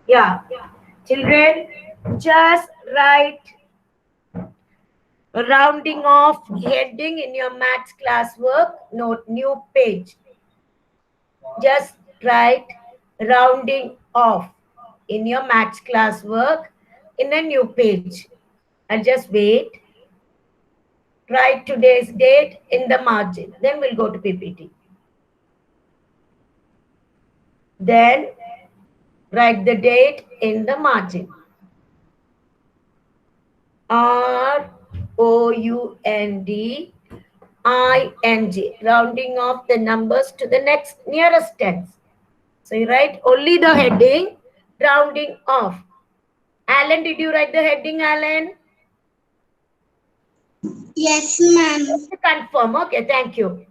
Yeah. Children, just write rounding off heading in your maths classwork. Note new page. Just write rounding off in your maths classwork in a new page. I'll just wait. Write today's date in the margin. Then we'll go to PPT. Then write the date in the margin. ROUNDING, rounding off the numbers to the next nearest tens. So you write only the heading, rounding off. Alan, did you write the heading, Alan? Yes, ma'am. Confirm. Okay, thank you.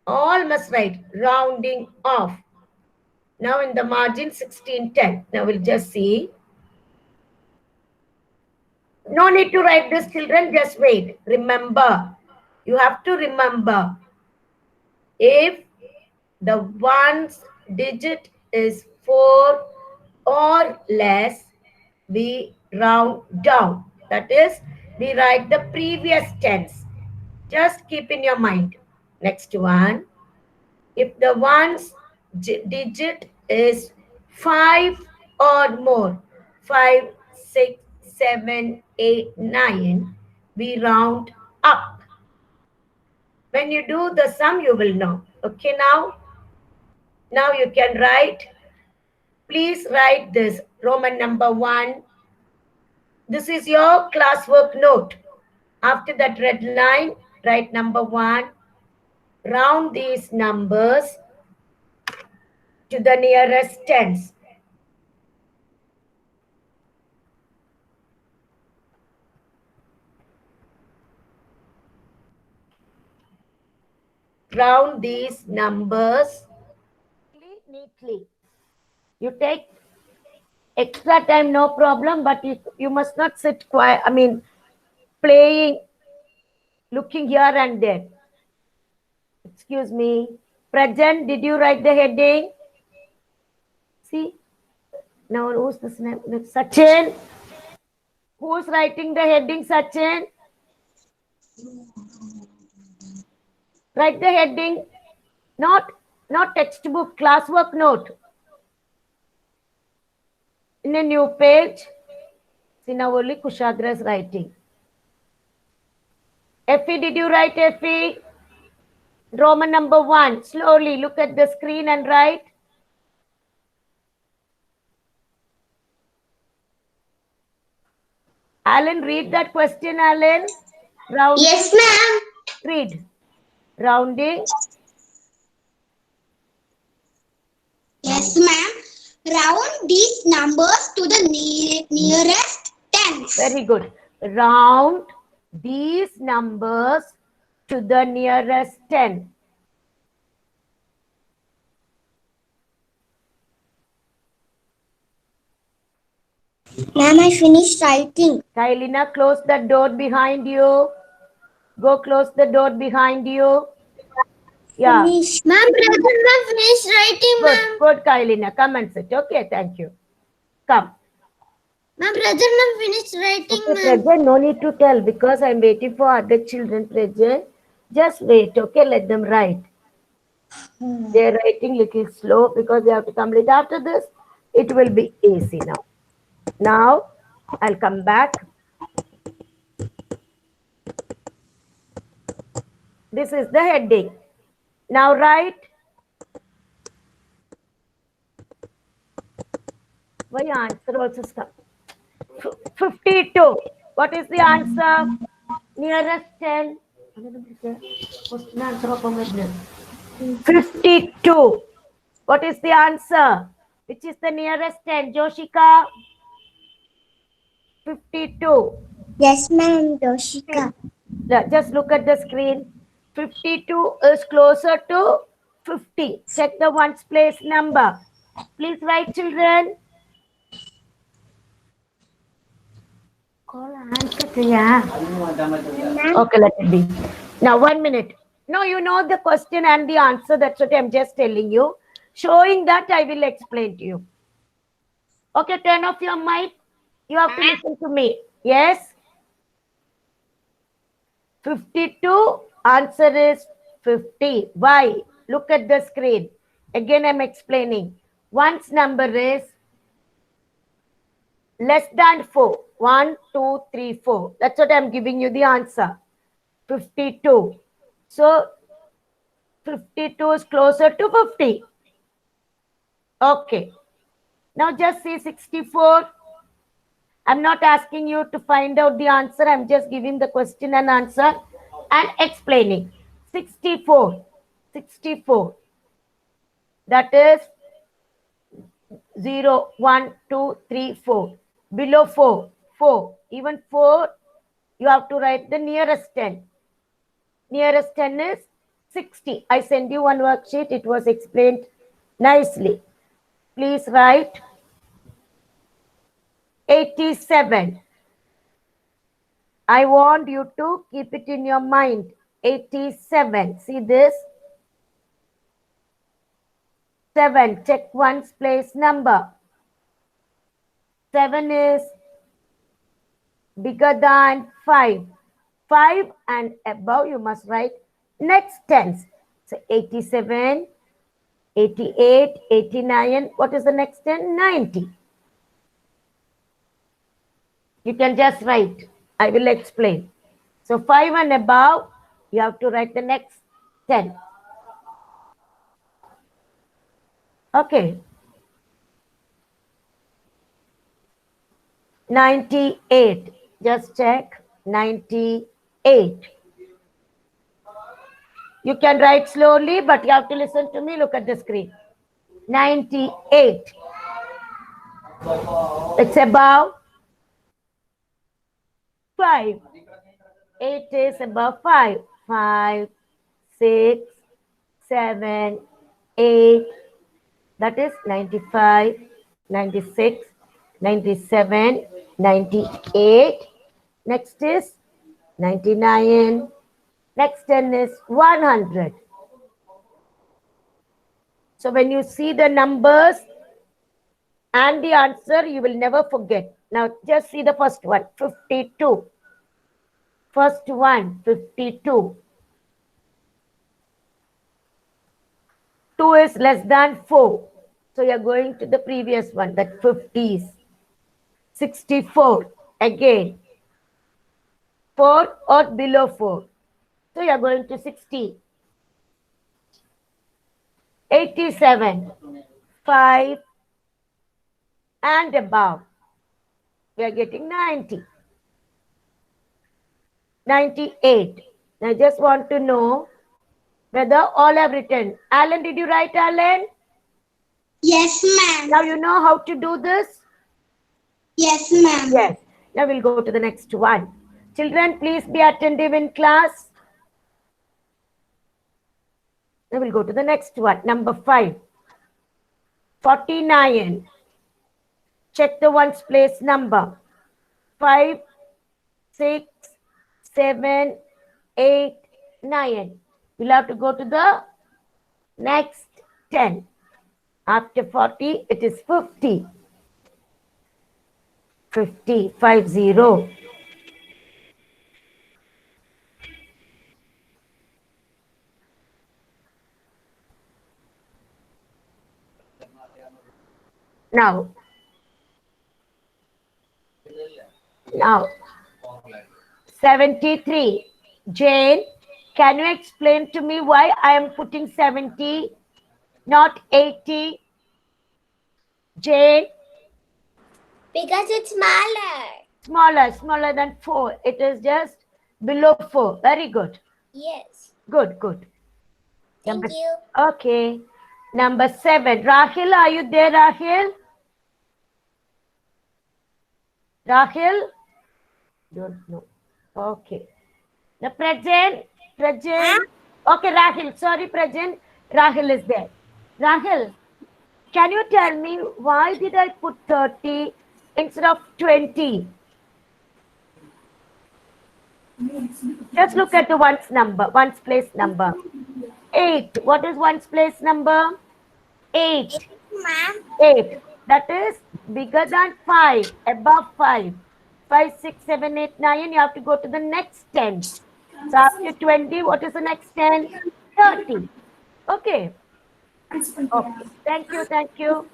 All must write rounding off. Now in the margin 1610. Now we'll just see. No need to write this, children. Just wait. Remember. You have to remember. If the ones digit is 4 or less, we round down. That is, we write the previous tens. Just keep in your mind. Next one. If the ones digit is 5 or more, 5, 6, 7, 8, 9, we round up. When you do the sum, you will know. Okay, now you can write. Please write this Roman number 1. This is your classwork note. After that red line, write number 1. Round these numbers to the nearest tens. Round these numbers neatly. You take extra time, no problem, but you must not sit quiet. I mean, playing, looking here and there. Excuse me. Present, did you write the heading? See? Now, who's this name? Sachin. Who's writing the heading, Sachin? Write the heading. Not textbook, classwork note. In a new page. See, now only Kushagra is writing. Effie, did you write Effie? Roman number 1. Slowly look at the screen and write. Alan, read that question, Alan. Rounding. Yes, ma'am. Read. Rounding. Yes, ma'am. Round these numbers to the nearest tens. Very good. Round these numbers to the nearest 10. Ma'am, I finished writing. Kailina, close the door behind you. Go close the door behind you. Yeah. Finish. Ma'am, present, finished writing, ma'am. Good, Kailina. Come and sit. Okay, thank you. Come. Ma'am, present, finished writing, Okay, ma'am. Present, no need to tell because I'm waiting for other children, Present. Just wait, okay? Let them write. They're writing little slow because they have to complete after this. It will be easy now. Now, I'll come back. This is the heading. Now write. Why answer also stop? 52. What is the answer? Nearest 10. 52. What is the answer? Which is the nearest 10? Joshika? 52. Yes, ma'am, Joshika. Just look at the screen. 52 is closer to 50. Check the ones place number. Please write, children. Answer to Okay, let it be. Now, 1 minute. No, you know the question and the answer. That's what I'm just telling you. Showing that, I will explain to you. Okay, turn off your mic. You have to listen to me. Yes? 52, answer is 50. Why? Look at the screen. Again, I'm explaining. Once number is less than 4. 1, 2, 3, 4. That's what I'm giving you the answer. 52. So, 52 is closer to 50. Okay. Now just see 64. I'm not asking you to find out the answer. I'm just giving the question and answer and explaining. 64. 64. That is 0, 1, 2, 3, 4. Below 4. 4. Even 4, you have to write the nearest 10. Nearest 10 is 60. I send you one worksheet. It was explained nicely. Please write 87. I want you to keep it in your mind. 87. See this? 7. Check one's place number. 7 is bigger than 5. 5 and above, you must write next tens. So 87, 88, 89. What is the next 10? 90. You can just write. I will explain. So 5 and above, you have to write the next 10. Okay. 98. Just check. 98. You can write slowly, but you have to listen to me. Look at the screen. 98. It's above 5. 8 is above 5. 5, 6, 7, 8. That is 95, 96, 97, 98. Next is 99. Next 10 is 100. So when you see the numbers and the answer, you will never forget. Now just see the first one, 52. First one, 52. 2 is less than 4. So you're going to the previous one, that 50s. 64. Again. 4 or below 4. So you're going to 60. 87. 5 and above. We are getting 90. 98. I just want to know whether all have written. Alan, did you write, Alan? Yes, ma'am. Now you know how to do this? Yes, ma'am. Yes. Now we'll go to the next one. Children, please be attentive in class. Now we'll go to the next one. Number 5. 49. Check the ones place number. 5, 6, 7, 8, 9. We'll have to go to the next 10. After 40, it is 50. 50, 50. Now, 73. Jane, can you explain to me why I am putting 70, not 80? Jane? Because it's smaller. Smaller than 4. It is just below 4. Very good. Yes. Good. Thank you. Okay. Number 7. Rahil, are you there, Rahil? Rahil? Don't know. Okay. The present. Okay, Rahil. Sorry, present. Rahil is there. Rahil, can you tell me why did I put 30 instead of 20? Just look at the ones place number. 8. What is ones place number? 8. Ma'am. 8. That is bigger than 5, above 5. 5, 6, 7, 8, 9. You have to go to the next 10. So after 20, what is the next 10? 30. Okay. Okay. Thank you. Thank you.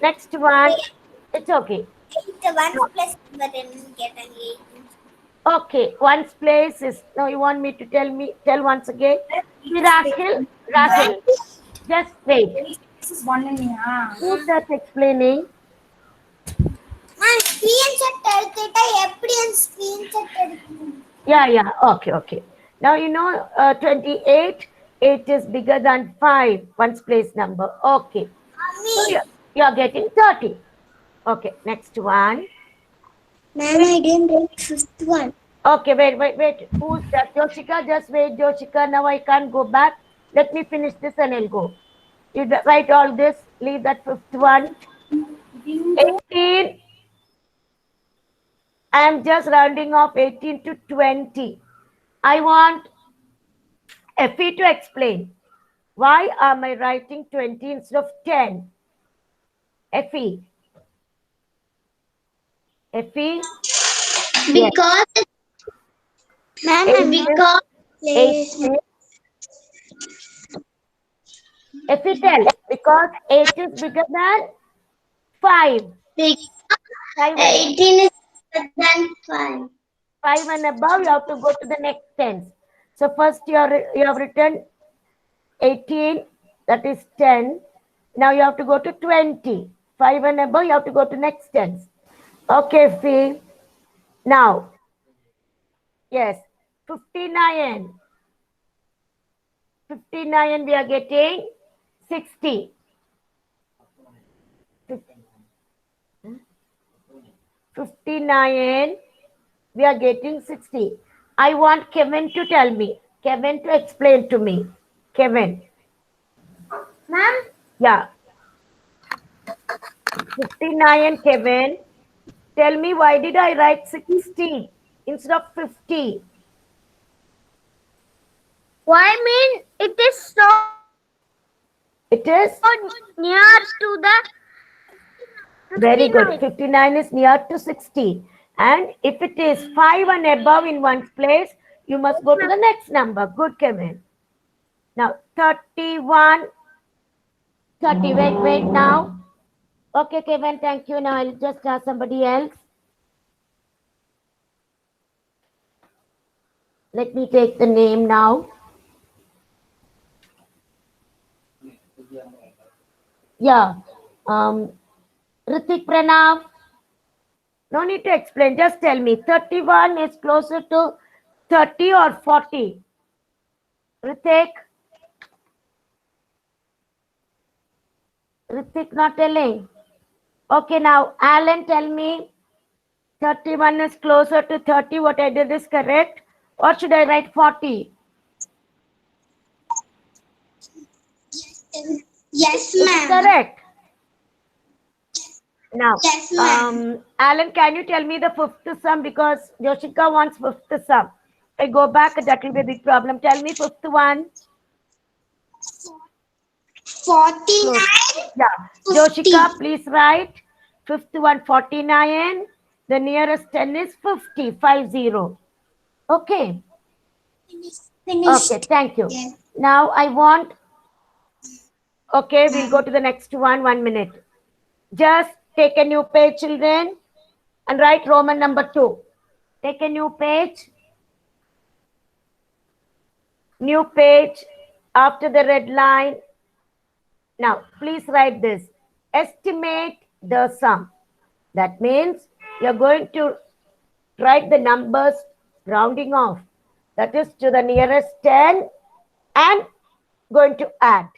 Next one. It's okay. 8 ones plus number and get an 8. Okay. One's place is. Now you want me to tell once again? Rachel. Just wait. Who's that explaining? நான் screenshot எடுத்துட்டா எப்படி அந்த screenshot எடுக்கணும்? Yeah. Okay. Now you know 28. 8 is bigger than 5. One's place number. Okay. So you're getting 30. Okay. Next one. Ma'am, I didn't write fifth one. Okay. Wait. Who's that? Joshika. Just wait, Joshika. Now I can't go back. Let me finish this and I'll go. You write all this. Leave that fifth one. 18. I am just rounding off 18 to 20. I want Effie to explain. Why am I writing 20 instead of 10? Effie? Because ma'am, because Effie tell. Because 8 is bigger than 5. 18 is bigger than 5. 5 and above, you have to go to the next tens. So first you have written 18, that is 10. Now you have to go to 20. 5 and above, you have to go to next tens. Okay, Fee. Now, yes, 59. 59 we are getting 60. 59 we are getting 60. I want Kevin to tell me. Kevin to explain to me. Kevin. Ma'am? Yeah. 59, Kevin. Tell me, why did I write 60 instead of 50? Why mean it is so near to the 59. Very good. 59 is near to 60. And if it is 5 and above in one's place, you must go to the next number. Good, Kevin. Now, 31. 30. Wait now. Okay, Kevin, thank you. Now I'll just ask somebody else. Let me take the name now. Yeah. Ritik Pranav. No need to explain. Just tell me. 31 is closer to 30 or 40? Ritik not telling. Okay, now Alan, tell me. 31 is closer to 30. What I did is correct. Or should I write 40? Yes, ma'am. Correct. Now, Yes, ma'am. Alan, can you tell me the fifth sum? Because Yoshika wants fifth sum. I go back, that will be a big problem. Tell me fifth one. 49. Yeah. 50. Yoshika, please write. Fifth one, 49. The nearest 10 is 50. 50. Okay. Finished. Okay, thank you. Yes. Now I want. Okay, we'll go to the next one. 1 minute. Just take a new page, children, and write Roman number 2. Take a new page. New page after the red line. Now, please write this. Estimate the sum. That means you're going to write the numbers rounding off. That is to the nearest 10 and going to add.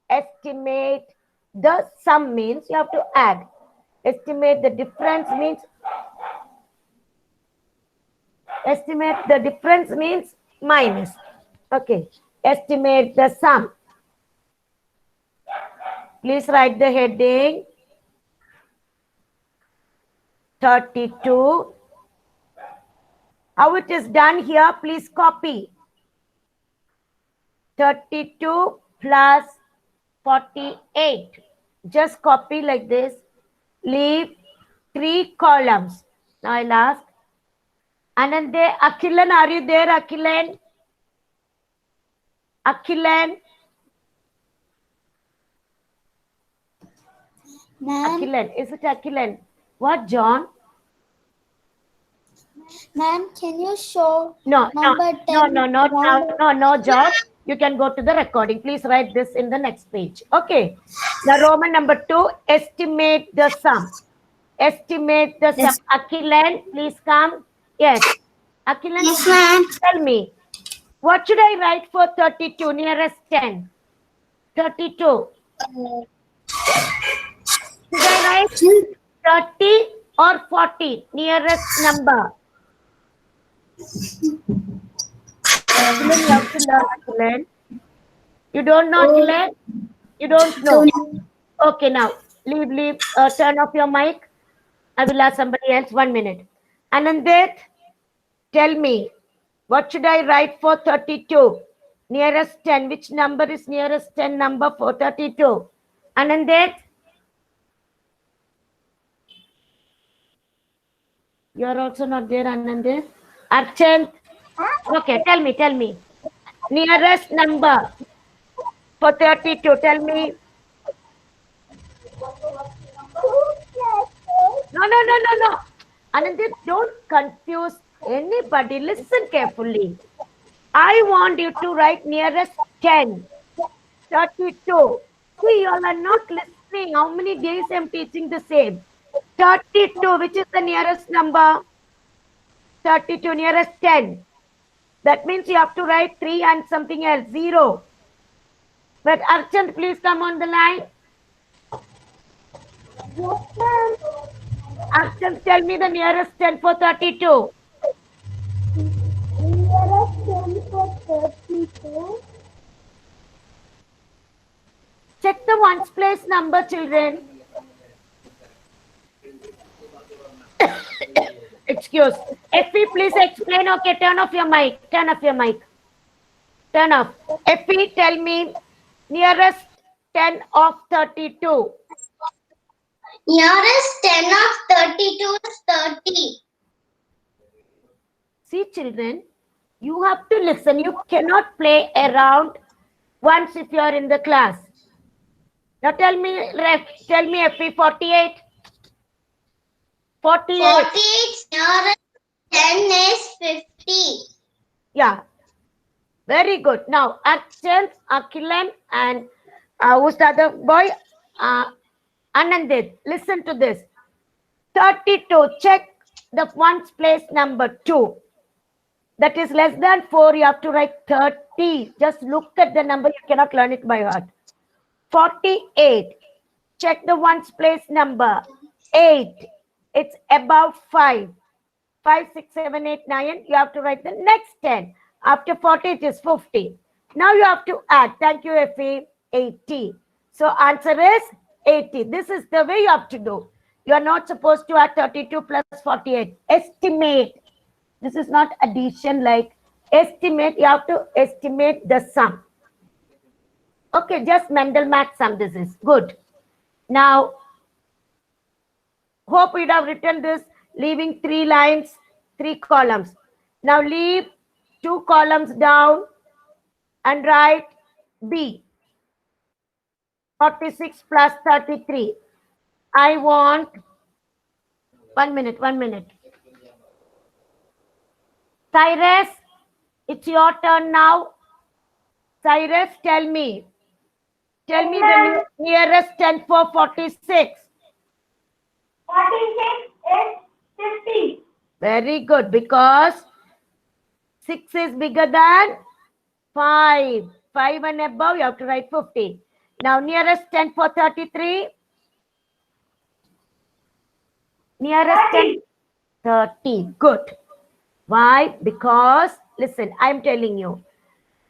Estimate the sum means you have to add. Estimate the difference means minus. Okay. Estimate the sum. Please write the heading. 32. How it is done here, please copy. 32 plus 48. Just copy like this. Leave 3 columns. Now I'll ask. Anande, Akhilan, are you there, Akhilan? Akhilan? Ma'am, Akhilan, is it Akhilan? What, John? ma'am, can you show No, number 10 no, John. You can go to the recording. Please write this in the next page. Okay. The Roman number 2, estimate the sum. Estimate the sum. Akhilan, please come. Yes. Akhilan, Yes, ma'am. tell me. What should I write for 32, nearest 10? 32. Should I write 30 or 40, nearest number? Akhilan, you have to learn, Akhilan. You don't know, Akhilan? You don't know. Okay, now, leave, turn off your mic. I will ask somebody else, 1 minute. Anandit, tell me, what should I write for 32? Nearest 10. Which number is nearest 10 number for 32? Anandit? You are also not there, Anandit. Archant? Okay, tell me. Nearest number for 32. Tell me. No. Anandit, don't confuse anybody. Listen carefully. I want you to write nearest 10. 32. See, you all are not listening. How many days I'm teaching the same? 32, which is the nearest number? 32, nearest 10. That means you have to write 3 and something else, 0. But Archant, please come on the line. Yes, ma'am. Archant, tell me the nearest 10 for 32. Nearest 10 for 32. Check the ones place number, children. Excuse. Effie, please explain. Okay, turn off your mic. Turn off. Effie, tell me nearest 10 of 32. Nearest 10 of 32 is 30. See, children, you have to listen. You cannot play around once if you are in the class. Now tell me, Effie, 48. 48. 48 nearest 10 is 50. Yeah. Very good. Now, Archant, Akhilan, and who's the other boy? Anandit. Listen to this. 32. Check the ones place number 2. That is less than 4. You have to write 30. Just look at the number. You cannot learn it by heart. 48. Check the ones place number 8. It's above 5. 5, 6, 7, 8, 9. You have to write the next 10. After 40, it is 50. Now you have to add. Thank you, Effie. 80. So answer is 80. This is the way you have to do. You are not supposed to add 32 plus 48. Estimate. This is not addition like estimate. You have to estimate the sum. Okay, just Mendel math sum. This is good. Now, hope you'd have written this, leaving 3 lines, 3 columns. Now leave 2 columns down and write B. 46 plus 33. I want 1 minute. Cyrus, it's your turn now. Cyrus, tell me the nearest 10 for 46. 46 is 50. Very good, because 6 is bigger than 5. 5 and above, you have to write 50. Now, nearest 10 for 33. Nearest 10, 30. Good. Why? Because, listen, I'm telling you,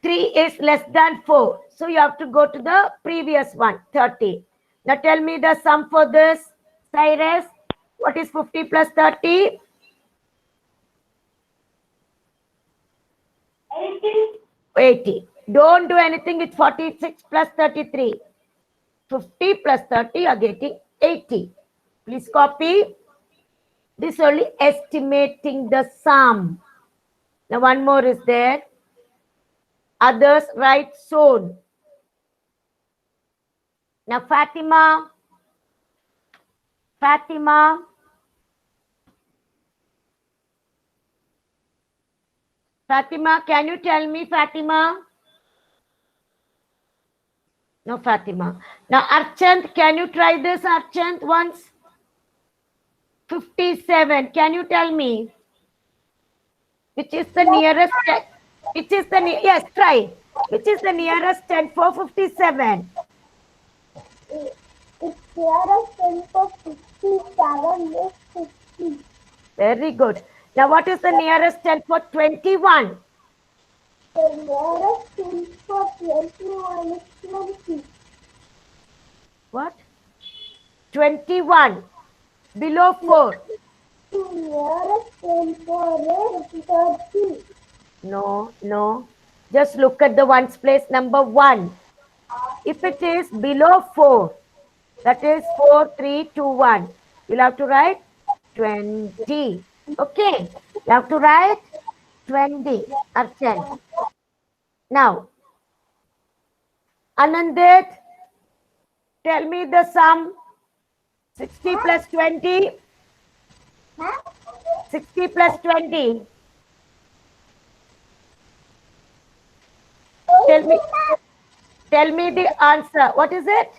3 is less than 4. So, you have to go to the previous one, 30. Now, tell me the sum for this, Cyrus. What is 50 plus 30? 80. Don't do anything with 46 plus 33. 50 plus 30, you are getting 80. Please copy. This is only estimating the sum. Now one more is there. Others write soon. Now Fatima. Fatima. Fatima, can you tell me, Fatima? No, Fatima. Now, Archant, can you try this, Archant, once? 57. Can you tell me? Which is the nearest? Which is the yes? Try. Which is the nearest 10 for 57? It's nearest 10 for 57 is 50. Very good. Now, what is the nearest 10 for 21? The nearest 10 for 21 is 20. What? 21. Below 4. The nearest 10 for is 30. No, no. Just look at the ones place number 1. If it is below 4, that is 4, 3, 2, 1. You'll have to write 20. Okay. You have to write 20. Archana. Now, Anandit, tell me the sum. 60 plus 20. 60 plus 20. Tell me the answer. What is it?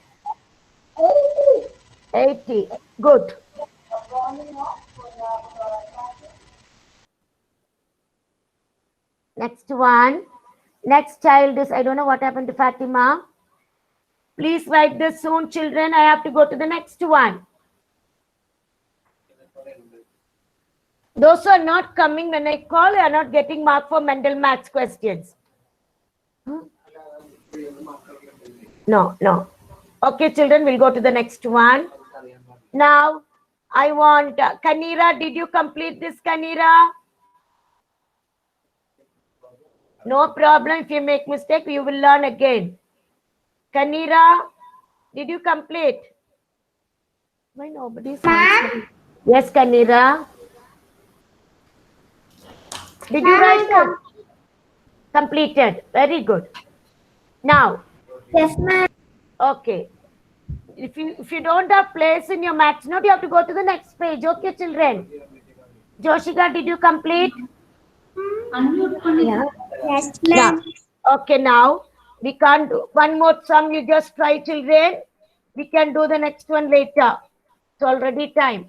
80. 80. Good. Next one. Next child is, I don't know what happened to Fatima. Please write this soon, children. I have to go to the next one. Those who are not coming when I call, are not getting mark for Mendel maths questions. No, no. Okay, children, we'll go to the next one. Now, I want Kanira. Did you complete this, Kanira? No problem. If you make mistake, you will learn again. Kanira, did you complete? Why nobody is answering? Yes, Kanira. Did you write it? Completed. Very good. Now. Yes, ma'am. Okay. If you don't have place in your maths note, you have to go to the next page. Okay, children. Joshika, did you complete? Yeah. Yes, ma'am. Okay, now we can't do one more sum. You just try, children. We can do the next one later. It's already time.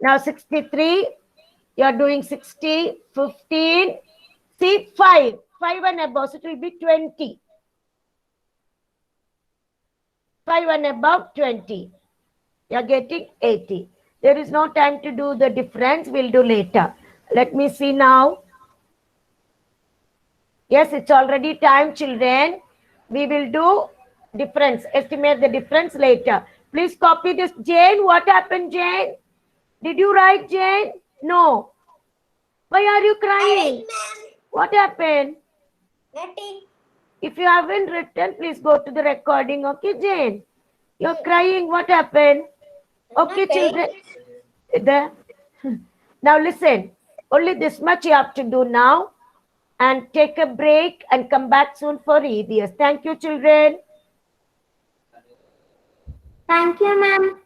Now 63. You are doing 60, 15. See, 5. 5 and above. So it will be 20. 5 and above 20. You are getting 80. There is no time to do the difference. We'll do later. Let me see now. Yes, it's already time, children. We will do difference. Estimate the difference later. Please copy this. Jane, what happened, Jane? Did you write, Jane? No. Why are you crying? What happened? Nothing. If you haven't written, please go to the recording. Okay, Jane? You're crying. What happened? Okay, children. Now listen. Only this much you have to do now. And take a break and come back soon for EVS. Thank you, children. Thank you, ma'am.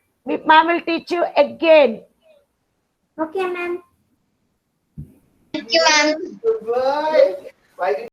Ma'am will teach you again. Okay, ma'am. Thank you, ma'am. Goodbye. Bye.